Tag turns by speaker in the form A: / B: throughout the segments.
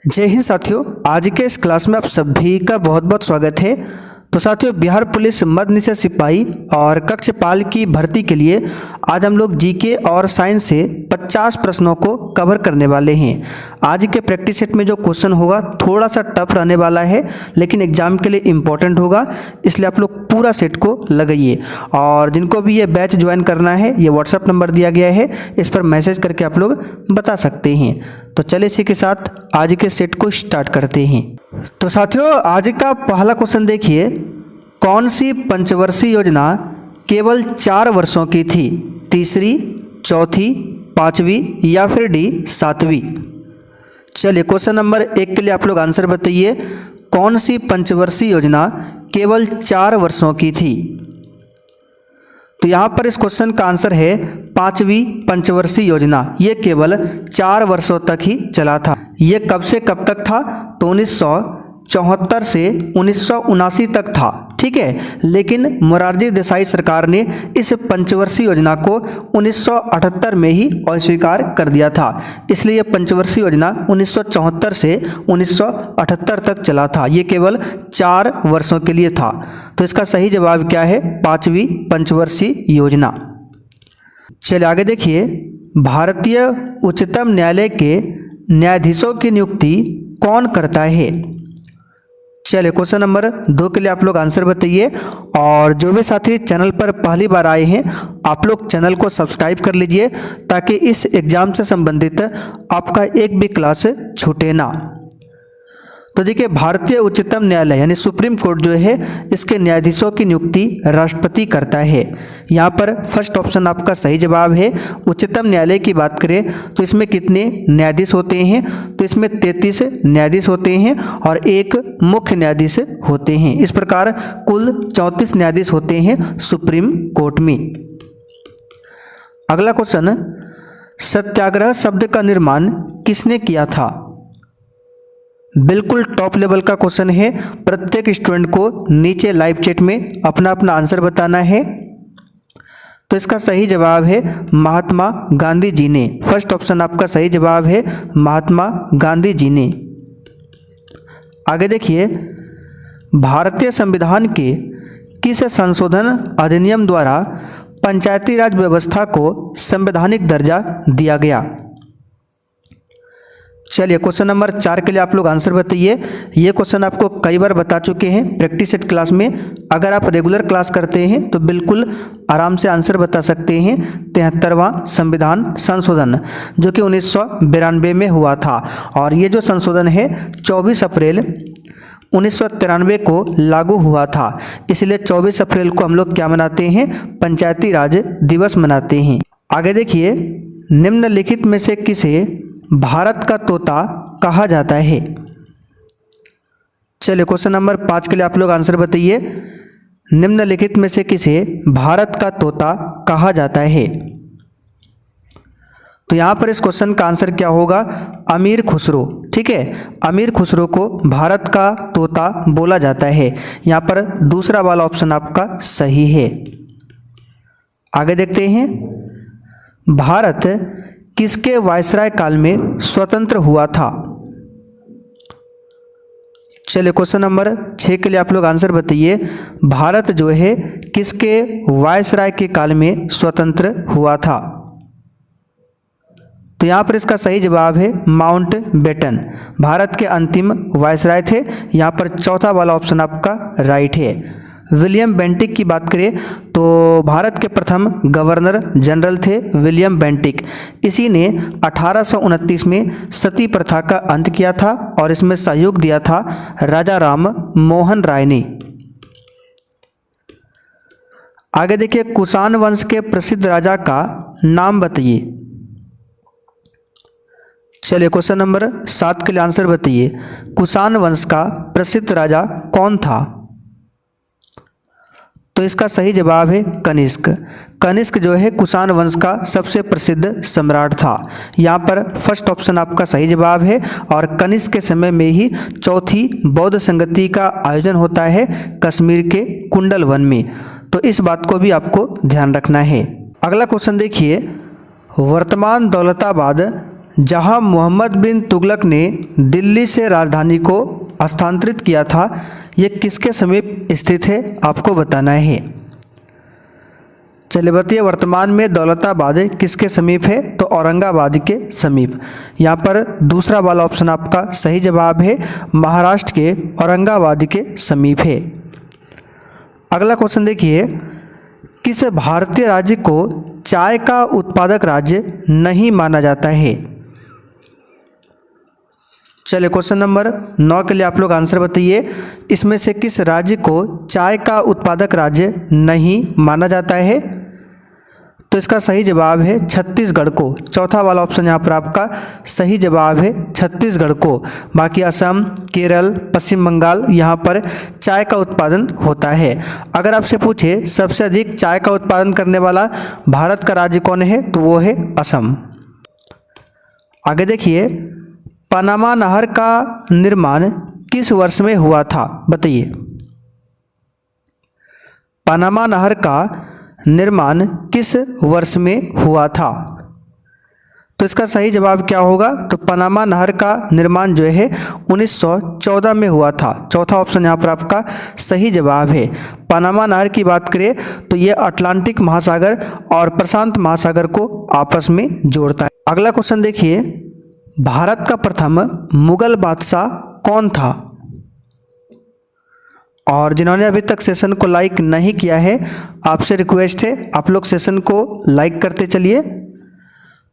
A: जय हिंद साथियों, आज के इस क्लास में आप सभी का बहुत बहुत स्वागत है। तो साथियों, बिहार पुलिस मध्य निषेध सिपाही और कक्षपाल की भर्ती के लिए आज हम लोग जीके और साइंस से 50 प्रश्नों को कवर करने वाले हैं। आज के प्रैक्टिस सेट में जो क्वेश्चन होगा थोड़ा सा टफ रहने वाला है, लेकिन एग्जाम के लिए इम्पोर्टेंट होगा, इसलिए आप लोग पूरा सेट को लगाइए। और जिनको भी ये बैच ज्वाइन करना है, ये व्हाट्सएप नंबर दिया गया है, इस पर मैसेज करके आप लोग बता सकते हैं। तो चलिए इसी के साथ आज के सेट को स्टार्ट करते हैं। तो साथियों, आज का पहला क्वेश्चन देखिए, कौन सी पंचवर्षीय योजना केवल 4 वर्षों की थी? तीसरी, चौथी, पांचवी या फिर डी 7वीं? चलिए क्वेश्चन नंबर 1 के लिए आप लोग आंसर बताइए। कौन सी पंचवर्षीय योजना केवल 4 वर्षों की थी? तो यहाँ पर इस क्वेश्चन का आंसर है 5वीं पंचवर्षीय योजना। ये केवल 4 वर्षों तक ही चला था। ये कब से कब तक था? तो 1974 से 1979 तक था, ठीक है। लेकिन मोरारजी देसाई सरकार ने इस पंचवर्षीय योजना को 1978 में ही अस्वीकार कर दिया था, इसलिए यह पंचवर्षीय योजना 1974 से 1978 तक चला था। ये केवल 4 वर्षों के लिए था। तो इसका सही जवाब क्या है? 5वीं पंचवर्षीय योजना। चलिए आगे देखिए, भारतीय उच्चतम न्यायालय के न्यायाधीशों की नियुक्ति कौन करता है? चलिए क्वेश्चन नंबर 2 के लिए आप लोग आंसर बताइए। और जो भी साथी चैनल पर पहली बार आए हैं, आप लोग चैनल को सब्सक्राइब कर लीजिए, ताकि इस एग्ज़ाम से संबंधित आपका एक भी क्लास छूटे ना। तो देखिए, भारतीय उच्चतम न्यायालय यानी सुप्रीम कोर्ट जो है, इसके न्यायाधीशों की नियुक्ति राष्ट्रपति करता है। यहाँ पर फर्स्ट ऑप्शन आपका सही जवाब है। उच्चतम न्यायालय की बात करें तो इसमें कितने न्यायाधीश होते हैं? तो इसमें 33 न्यायाधीश होते हैं और एक मुख्य न्यायाधीश होते हैं। इस प्रकार कुल 34 न्यायाधीश होते हैं सुप्रीम कोर्ट में। अगला क्वेश्चन, सत्याग्रह शब्द का निर्माण किसने किया था? बिल्कुल टॉप लेवल का क्वेश्चन है। प्रत्येक स्टूडेंट को नीचे लाइव चैट में अपना अपना आंसर बताना है। तो इसका सही जवाब है महात्मा गांधी जी ने। फर्स्ट ऑप्शन आपका सही जवाब है, महात्मा गांधी जी ने। आगे देखिए, भारतीय संविधान के किस संशोधन अधिनियम द्वारा पंचायती राज व्यवस्था को संवैधानिक दर्जा दिया गया? चलिए क्वेश्चन नंबर 4 के लिए आप लोग आंसर बताइए। ये क्वेश्चन आपको कई बार बता चुके हैं प्रैक्टिस सेट क्लास में। अगर आप रेगुलर क्लास करते हैं तो बिल्कुल आराम से आंसर बता सकते हैं। 73वां संविधान संशोधन जो कि 1992 में हुआ था, और ये जो संशोधन है 24 अप्रैल 1993 को लागू हुआ था। इसलिए 24 अप्रैल को हम लोग क्या मनाते हैं? पंचायती राज दिवस मनाते हैं। आगे देखिए, निम्नलिखित में से किसे भारत का तोता कहा जाता है? चलिए क्वेश्चन नंबर 5 के लिए आप लोग आंसर बताइए। निम्नलिखित में से किसे भारत का तोता कहा जाता है? तो यहाँ पर इस क्वेश्चन का आंसर क्या होगा? अमीर खुसरो, ठीक है। अमीर खुसरो को भारत का तोता बोला जाता है। यहाँ पर दूसरा वाला ऑप्शन आपका सही है। आगे देखते हैं, भारत किसके वायसराय काल में स्वतंत्र हुआ था? चलिए क्वेश्चन नंबर 6 के लिए आप लोग आंसर बताइए। भारत जो है किसके वायसराय के काल में स्वतंत्र हुआ था? तो यहाँ पर इसका सही जवाब है माउंट बेटन। भारत के अंतिम वायसराय थे। यहाँ पर चौथा वाला ऑप्शन आपका राइट है। विलियम बेंटिक की बात करें तो भारत के प्रथम गवर्नर जनरल थे विलियम बेंटिक। इसी ने 1829 में सती प्रथा का अंत किया था और इसमें सहयोग दिया था राजा राम मोहन राय ने। आगे देखिए, कुषाण वंश के प्रसिद्ध राजा का नाम बताइए। चलिए क्वेश्चन नंबर 7 के लिए आंसर बताइए। कुषाण वंश का प्रसिद्ध राजा कौन था? तो इसका सही जवाब है कनिष्क। कनिष्क जो है कुषाण वंश का सबसे प्रसिद्ध सम्राट था। यहाँ पर फर्स्ट ऑप्शन आपका सही जवाब है। और कनिष्क के समय में ही चौथी बौद्ध संगति का आयोजन होता है कश्मीर के कुंडल वन में। तो इस बात को भी आपको ध्यान रखना है। अगला क्वेश्चन देखिए, वर्तमान दौलताबाद जहां मोहम्मद बिन तुगलक ने दिल्ली से राजधानी को स्थानांतरित किया था, ये किसके समीप स्थित है, आपको बताना है। चलिए बताइए, वर्तमान में दौलताबाद किसके समीप है, तो औरंगाबाद के समीप। यहाँ पर दूसरा वाला ऑप्शन आपका सही जवाब है, महाराष्ट्र के औरंगाबाद के समीप है। अगला क्वेश्चन देखिए, किस भारतीय राज्य को चाय का उत्पादक राज्य नहीं माना जाता है। चलिए क्वेश्चन नंबर 9 के लिए आप लोग आंसर बताइए, इसमें से किस राज्य को चाय का उत्पादक राज्य नहीं माना जाता है। तो इसका सही जवाब है छत्तीसगढ़ को। चौथा वाला ऑप्शन यहाँ पर आपका सही जवाब है छत्तीसगढ़ को। बाकी असम, केरल, पश्चिम बंगाल यहाँ पर चाय का उत्पादन होता है। अगर आपसे पूछे सबसे अधिक चाय का उत्पादन करने वाला भारत का राज्य कौन है, तो वो है असम। आगे देखिए, पनामा नहर का निर्माण किस वर्ष में हुआ था, बताइए। पनामा नहर का निर्माण किस वर्ष में हुआ था। तो इसका सही जवाब क्या होगा, तो पनामा नहर का निर्माण जो है 1914 में हुआ था। चौथा ऑप्शन यहाँ पर आपका सही जवाब है। पनामा नहर की बात करें तो ये अटलांटिक महासागर और प्रशांत महासागर को आपस में जोड़ता है। अगला क्वेश्चन देखिए, भारत का प्रथम मुगल बादशाह कौन था। और जिन्होंने अभी तक सेशन को लाइक नहीं किया है, आपसे रिक्वेस्ट है आप लोग सेशन को लाइक करते चलिए।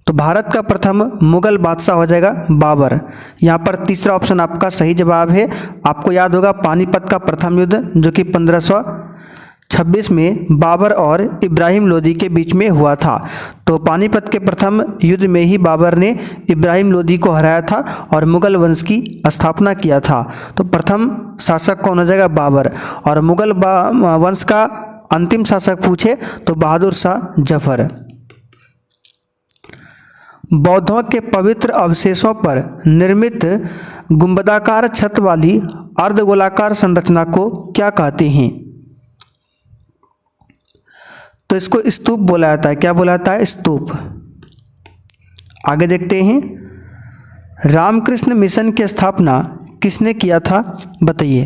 A: तो भारत का प्रथम मुगल बादशाह हो जाएगा बाबर। यहाँ पर तीसरा ऑप्शन आपका सही जवाब है। आपको याद होगा पानीपत का प्रथम युद्ध जो कि 1526 में बाबर और इब्राहिम लोदी के बीच में हुआ था। तो पानीपत के प्रथम युद्ध में ही बाबर ने इब्राहिम लोदी को हराया था और मुगल वंश की स्थापना किया था। तो प्रथम शासक कौन हो जाएगा, बाबर। और मुगल वंश का अंतिम शासक पूछे तो बहादुर शाह जफर। बौद्धों के पवित्र अवशेषों पर निर्मित गुंबदाकार छत वाली अर्धगोलाकार संरचना को क्या कहते हैं। तो इसको स्तूप बोला जाता है। क्या बोला जाता है, स्तूप। आगे देखते हैं, रामकृष्ण मिशन की स्थापना किसने किया था, बताइए।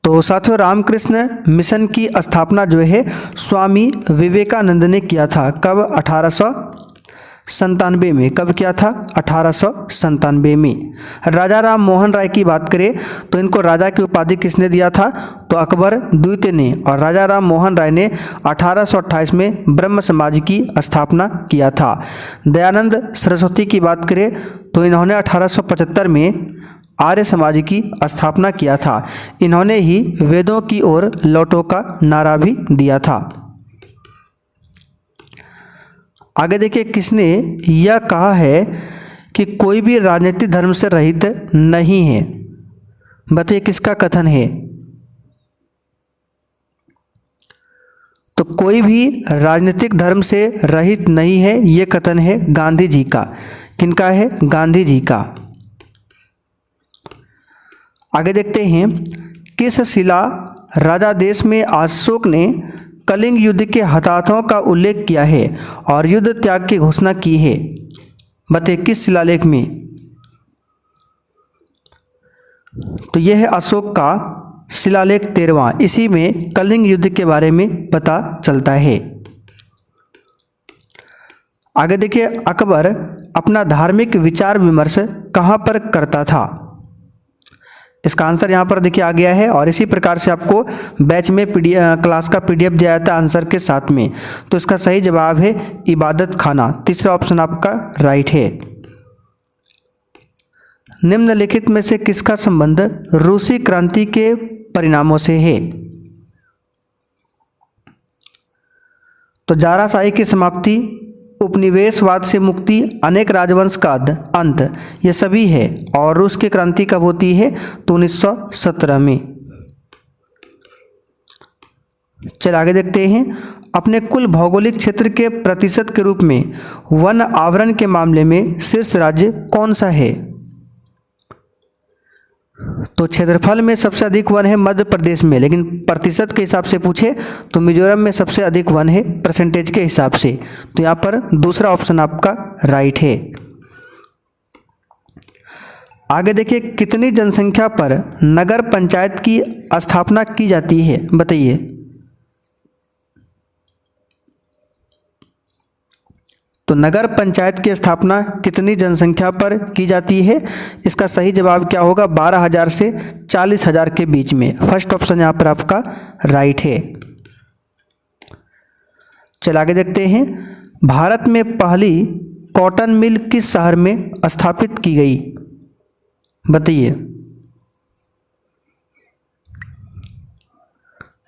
A: तो साथियों, रामकृष्ण मिशन की स्थापना जो है स्वामी विवेकानंद ने किया था। कब, 1897 में। कब किया था, 1897 में। राजा राम मोहन राय की बात करें तो इनको राजा की उपाधि किसने दिया था, तो अकबर द्वितीय ने। और राजा राम मोहन राय ने 1828 में ब्रह्म समाज की स्थापना किया था। दयानंद सरस्वती की बात करें तो इन्होंने 1875 में आर्य समाज की स्थापना किया था। इन्होंने ही वेदों की ओर लौटो का नारा भी दिया था। आगे देखिए, किसने यह कहा है कि कोई भी राजनीतिक धर्म से रहित नहीं है, बताइए किसका कथन है। तो कोई भी राजनीतिक धर्म से रहित नहीं है, ये कथन है गांधी जी का। किनका है, गांधी जी का। आगे देखते हैं, किस शिला राजादेश में अशोक ने कलिंग युद्ध के हताहतों का उल्लेख किया है और युद्ध त्याग की घोषणा की है, बताइए किस शिलालेख में। तो यह है अशोक का शिलालेख 13वां। इसी में कलिंग युद्ध के बारे में पता चलता है। आगे देखिए, अकबर अपना धार्मिक विचार विमर्श कहाँ पर करता था। इसका आंसर यहाँ पर देखिए आ गया है। और इसी प्रकार से आपको बैच में क्लास का PDF दिया जाता है आंसर के साथ में। तो इसका सही जवाब है इबादत खाना। तीसरा ऑप्शन आपका राइट है। निम्नलिखित में से किसका संबंध रूसी क्रांति के परिणामों से है। तो जाराशाही की समाप्ति, उपनिवेशवाद से मुक्ति, अनेक राजवंश का अंत, ये सभी है। और रूस की क्रांति कब होती है, तो 1917 में। चल आगे देखते हैं, अपने कुल भौगोलिक क्षेत्र के प्रतिशत के रूप में वन आवरण के मामले में शीर्ष राज्य कौन सा है। तो क्षेत्रफल में सबसे अधिक वन है मध्य प्रदेश में, लेकिन प्रतिशत के हिसाब से पूछे तो मिजोरम में सबसे अधिक वन है परसेंटेज के हिसाब से। तो यहाँ पर दूसरा ऑप्शन आपका राइट है। आगे देखिए, कितनी जनसंख्या पर नगर पंचायत की स्थापना की जाती है, बताइए। तो नगर पंचायत की स्थापना कितनी जनसंख्या पर की जाती है? इसका सही जवाब क्या होगा? 12,000 से 40,000 के बीच में। फर्स्ट ऑप्शन यहाँ पर आपका राइट है। चल आगे देखते हैं, भारत में पहली कॉटन मिल किस शहर में स्थापित की गई, बताइए।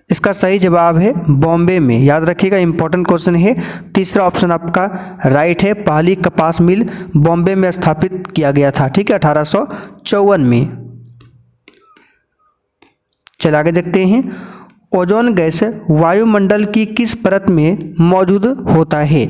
A: इसका सही जवाब है बॉम्बे में। याद रखिएगा, इंपॉर्टेंट क्वेश्चन है। तीसरा ऑप्शन आपका राइट है। पहली कपास मिल बॉम्बे में स्थापित किया गया था, ठीक है, 1854 में। चल आगे देखते हैं, ओजोन गैस वायुमंडल की किस परत में मौजूद होता है?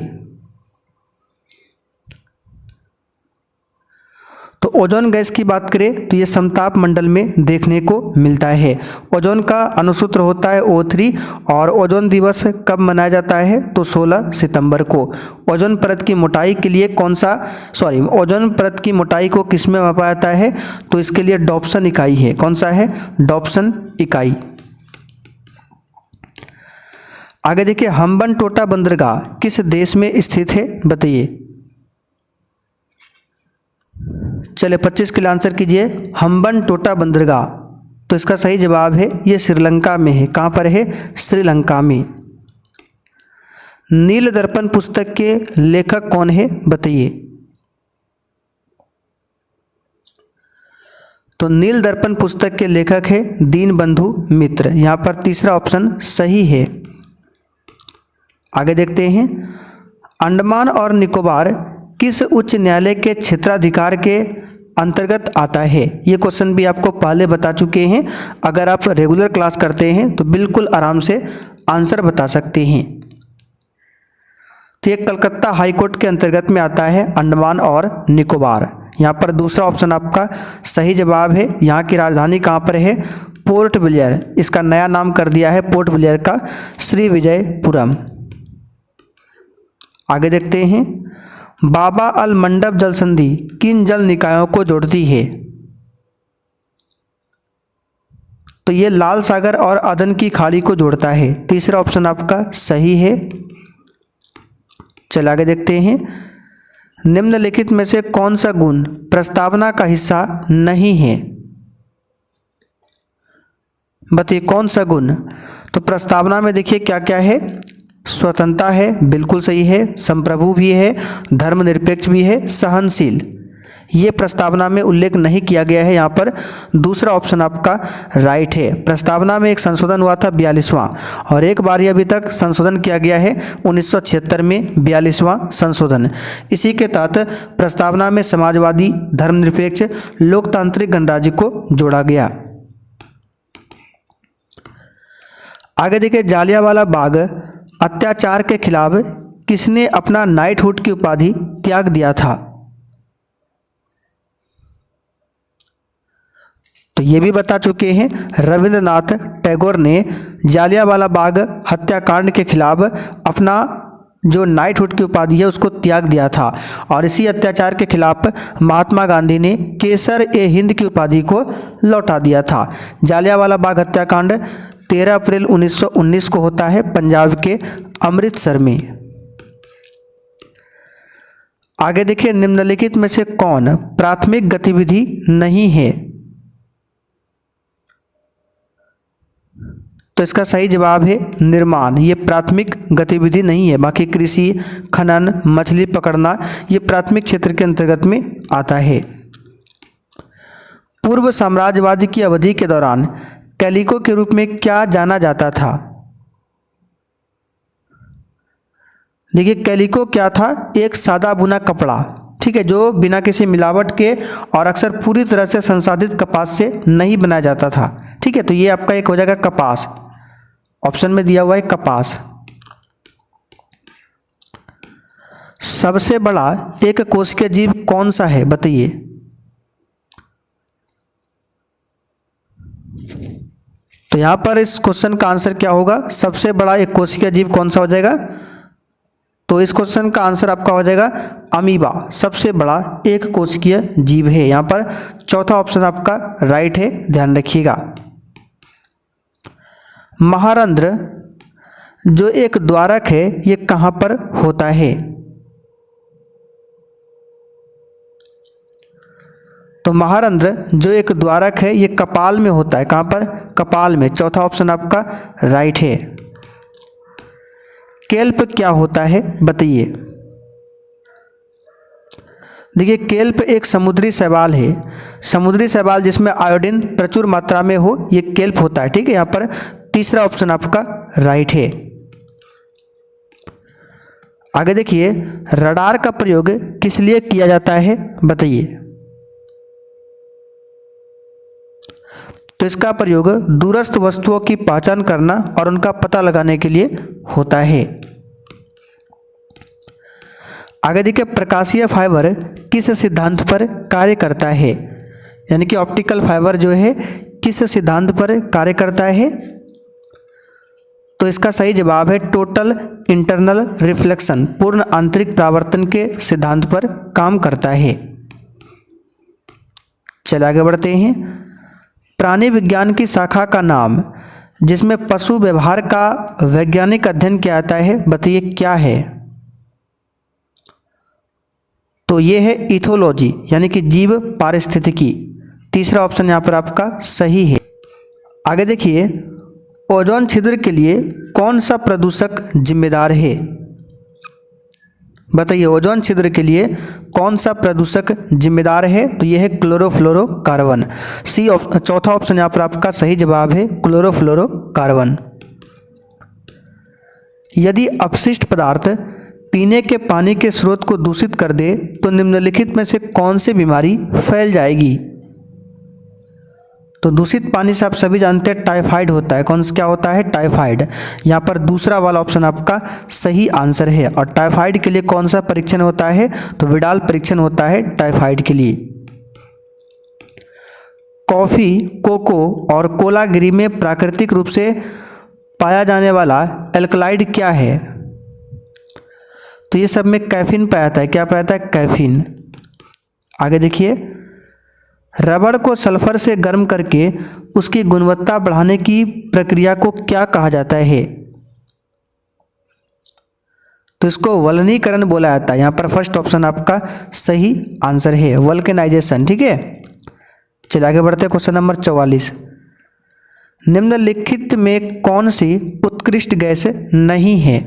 A: तो ओजोन गैस की बात करें तो ये समताप मंडल में देखने को मिलता है। ओजोन का अनुसूत्र होता है O3 और ओजोन दिवस कब मनाया जाता है? तो 16 सितंबर को। ओजोन परत की मोटाई के लिए ओजोन परत की मोटाई को किस में मापा जाता है? तो इसके लिए डॉप्सन इकाई है। कौन सा है? डॉप्सन इकाई। आगे देखिए, हम्बनटोटा बंदरगाह किस देश में स्थित है, बताइए। चले 25 के लिए आंसर कीजिए। हम्बनटोटा बंदरगाह, तो इसका सही जवाब है ये श्रीलंका में है। कहाँ पर है? श्रीलंका में। नील दर्पण पुस्तक के लेखक कौन है, बताइए। तो नील दर्पण पुस्तक के लेखक है दीनबंधु मित्र। यहाँ पर तीसरा ऑप्शन सही है। आगे देखते हैं, अंडमान और निकोबार किस उच्च न्यायालय के क्षेत्राधिकार के अंतर्गत आता है? ये क्वेश्चन भी आपको पहले बता चुके हैं। अगर आप रेगुलर क्लास करते हैं तो बिल्कुल आराम से आंसर बता सकते हैं। तो ये कलकत्ता हाई कोर्ट के अंतर्गत में आता है अंडमान और निकोबार। यहाँ पर दूसरा ऑप्शन आपका सही जवाब है। यहाँ की राजधानी कहाँ पर है? Port Blair. इसका नया नाम कर दिया है पोर्ट ब्लेयर का श्रीविजयपुरम। आगे देखते हैं, बाबा अल मंडप जल संधि किन जल निकायों को जोड़ती है? तो ये लाल सागर और अदन की खाड़ी को जोड़ता है। तीसरा ऑप्शन आपका सही है। चल आगे देखते हैं, निम्नलिखित में से कौन सा गुण प्रस्तावना का हिस्सा नहीं है, बताइए कौन सा गुण। तो प्रस्तावना में देखिए क्या क्या है? स्वतंत्रता है, बिल्कुल सही है। संप्रभु भी है, धर्मनिरपेक्ष भी है, सहनशील। ये प्रस्तावना में उल्लेख नहीं किया गया है। यहाँ पर दूसरा ऑप्शन आपका राइट है। प्रस्तावना में एक संशोधन हुआ था 42वां, और एक बार ही अभी तक संशोधन किया गया है 1976 में 42वां संशोधन। इसी के तहत प्रस्तावना में समाजवादी, धर्मनिरपेक्ष, लोकतांत्रिक गणराज्य को जोड़ा गया। आगे देखिए, जालियांवाला बाग अत्याचार के खिलाफ किसने अपना नाइटहुड की उपाधि त्याग दिया था? तो ये भी बता चुके हैं, रविंद्रनाथ टैगोर ने जालियांवाला बाग हत्याकांड के खिलाफ अपना जो नाइटहुड की उपाधि है उसको त्याग दिया था। और इसी अत्याचार के खिलाफ महात्मा गांधी ने केसर-ए-हिंद की उपाधि को लौटा दिया था। जालियांवाला बाग हत्याकांड 13 अप्रैल 1919 को होता है पंजाब के अमृतसर में। आगे देखिए, निम्नलिखित में से कौन प्राथमिक गतिविधि नहीं है? तो इसका सही जवाब है निर्माण। ये प्राथमिक गतिविधि नहीं है। बाकी कृषि, खनन, मछली पकड़ना ये प्राथमिक क्षेत्र के अंतर्गत में आता है। पूर्व साम्राज्यवाद की अवधि के दौरान कैलिको के रूप में क्या जाना जाता था? देखिए, कैलिको क्या था? एक सादा बुना कपड़ा, ठीक है, जो बिना किसी मिलावट के और अक्सर पूरी तरह से संसाधित कपास से नहीं बनाया जाता था। ठीक है, तो ये आपका एक हो जाएगा कपास। ऑप्शन में दिया हुआ है कपास। सबसे बड़ा एक कोशिकीय जीव कौन सा है, बताइए। तो यहाँ पर इस क्वेश्चन का आंसर क्या होगा, सबसे बड़ा एक कोशिकीय जीव कौन सा हो जाएगा, तो इस क्वेश्चन का आंसर आपका हो जाएगा अमीबा, सबसे बड़ा एक कोशिकीय जीव है। यहाँ पर चौथा ऑप्शन आपका राइट है, ध्यान रखिएगा। महारंध्र जो एक द्वारक है ये कहाँ पर होता है, तो महारंध्र जो एक द्वारक है ये कपाल में होता है, कहाँ पर, कपाल में, चौथा ऑप्शन आपका राइट है। केल्प क्या होता है बताइए। देखिए केल्प एक समुद्री शैवाल है, समुद्री शैवाल जिसमें आयोडीन प्रचुर मात्रा में हो, ये केल्प होता है, ठीक है। यहाँ पर तीसरा ऑप्शन आपका राइट है। आगे देखिए रडार का प्रयोग किस लिए किया जाता है बताइए। तो इसका प्रयोग दूरस्थ वस्तुओं की पहचान करना और उनका पता लगाने के लिए होता है। आगे देखिए प्रकाशीय फाइबर किस सिद्धांत पर कार्य करता है, यानी कि ऑप्टिकल फाइबर जो है किस सिद्धांत पर कार्य करता है, तो इसका सही जवाब है टोटल इंटरनल रिफ्लेक्शन, पूर्ण आंतरिक परावर्तन के सिद्धांत पर काम करता है। चलिए आगे बढ़ते हैं। प्राणी विज्ञान की शाखा का नाम जिसमें पशु व्यवहार का वैज्ञानिक अध्ययन किया जाता है बताइए क्या है, तो ये है इथोलॉजी, यानी कि जीव पारिस्थितिकी, तीसरा ऑप्शन यहाँ पर आपका सही है। आगे देखिए ओजोन छिद्र के लिए कौन सा प्रदूषक जिम्मेदार है बताइए, ओजोन छिद्र के लिए कौन सा प्रदूषक जिम्मेदार है, तो यह है क्लोरोफ्लोरोकार्बन, सी चौथा ऑप्शन यहाँ पर आपका सही जवाब है क्लोरोफ्लोरोकार्बन। यदि अपशिष्ट पदार्थ पीने के पानी के स्रोत को दूषित कर दे तो निम्नलिखित में से कौन सी बीमारी फैल जाएगी, तो दूषित पानी से आप सभी जानते हैं टाइफाइड होता है, कौन सा क्या होता है, टाइफाइड। यहाँ पर दूसरा वाला ऑप्शन आपका सही आंसर है। और टाइफाइड के लिए कौन सा परीक्षण होता है, तो विडाल परीक्षण होता है टाइफाइड के लिए। कॉफ़ी, कोको और कोलागिरी में प्राकृतिक रूप से पाया जाने वाला एल्कलाइड क्या है, तो ये सब में कैफीन पाया जाता है, क्या पाया जाता है, कैफीन। आगे देखिए रबड़ को सल्फर से गर्म करके उसकी गुणवत्ता बढ़ाने की प्रक्रिया को क्या कहा जाता है, तो इसको वल्कनीकरण बोला जाता है। यहाँ पर फर्स्ट ऑप्शन आपका सही आंसर है, वल्केनाइजेशन, ठीक है। चलिए आगे बढ़ते हैं क्वेश्चन नंबर 44। निम्नलिखित में कौन सी उत्कृष्ट गैस नहीं है,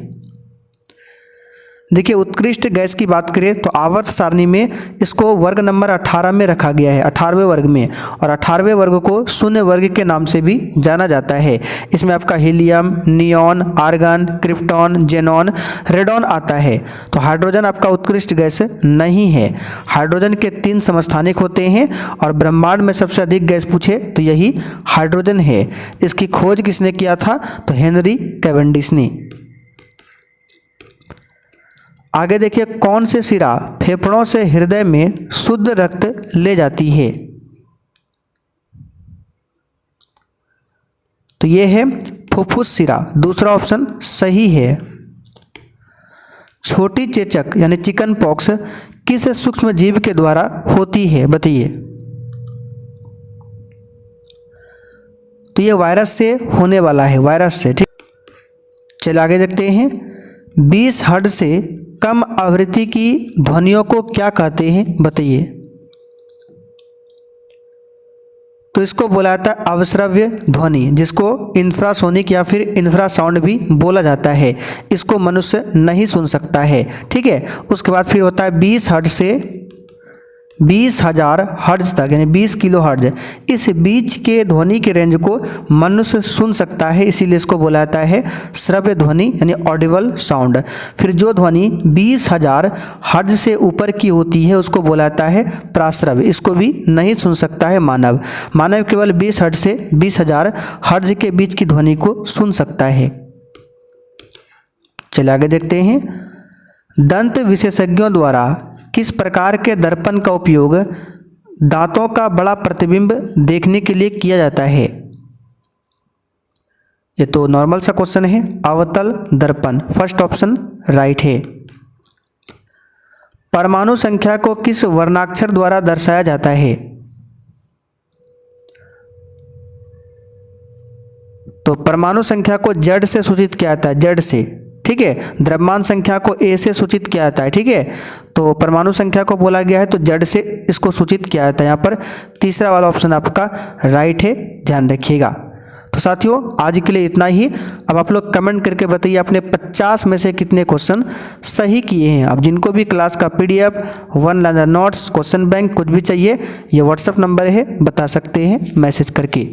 A: देखिए उत्कृष्ट गैस की बात करें तो आवर्त सारणी में इसको वर्ग नंबर 18 में रखा गया है, 18वें वर्ग में, और 18वें वर्ग को शून्य वर्ग के नाम से भी जाना जाता है। इसमें आपका helium, neon, argon, krypton, xenon, radon आता है। तो हाइड्रोजन आपका उत्कृष्ट गैस नहीं है। हाइड्रोजन के 3 समस्थानिक होते हैं और ब्रह्मांड में सबसे अधिक गैस पूछे तो यही हाइड्रोजन है। इसकी खोज किसने किया था, तो हेनरी कैवेंडिश ने। आगे देखिए कौन से शिरा फेफड़ों से हृदय में शुद्ध रक्त ले जाती है, तो ये है फुफ्फुस शिरा, दूसरा ऑप्शन सही है। छोटी चेचक यानी चिकन पॉक्स किस सूक्ष्म जीव के द्वारा होती है बताइए, तो ये वायरस से होने वाला है, वायरस से, ठीक। चलिए आगे देखते हैं। 20 हर्ट्ज से कम आवृत्ति की ध्वनियों को क्या कहते हैं बताइए, तो इसको बोला जाता है अवश्रव्य ध्वनि, जिसको इंफ्रासोनिक या फिर इंफ्रासाउंड भी बोला जाता है। इसको मनुष्य नहीं सुन सकता है, ठीक है। उसके बाद फिर होता है 20 हर्ट्ज से 20,000 हर्ट्ज तक, यानी 20 किलो हर्ट्ज। इस बीच के ध्वनि के रेंज को मनुष्य सुन सकता है, इसीलिए इसको बोला जाता है श्रव्य ध्वनि यानी ऑडिबल साउंड। फिर जो ध्वनि 20,000 हर्ट्ज से ऊपर की होती है उसको बोला जाता है प्राश्रव्य, इसको भी नहीं सुन सकता है मानव। मानव केवल 20 हर्ट्ज से 20,000 हर्ट्ज के बीच की ध्वनि को सुन सकता है। चलिए आगे देखते हैं। दंत विशेषज्ञों द्वारा किस प्रकार के दर्पण का उपयोग दांतों का बड़ा प्रतिबिंब देखने के लिए किया जाता है, ये तो नॉर्मल सा क्वेश्चन है। अवतल दर्पण, फर्स्ट ऑप्शन राइट है। परमाणु संख्या को किस वर्णाक्षर द्वारा दर्शाया जाता है? तो परमाणु संख्या को जेड से सूचित किया जाता है, जेड से, ठीक है। द्रव्यमान संख्या को ए से सूचित किया जाता है, ठीक है। तो परमाणु संख्या को बोला गया है तो जेड से इसको सूचित किया जाता है। यहाँ पर तीसरा वाला ऑप्शन आपका राइट है, ध्यान रखिएगा। तो साथियों आज के लिए इतना ही। अब आप लोग कमेंट करके बताइए आपने 50 में से कितने क्वेश्चन सही किए हैं। अब जिनको भी क्लास का PDF, one liner notes, question bank कुछ भी चाहिए, ये व्हाट्सएप नंबर है, बता सकते हैं मैसेज करके।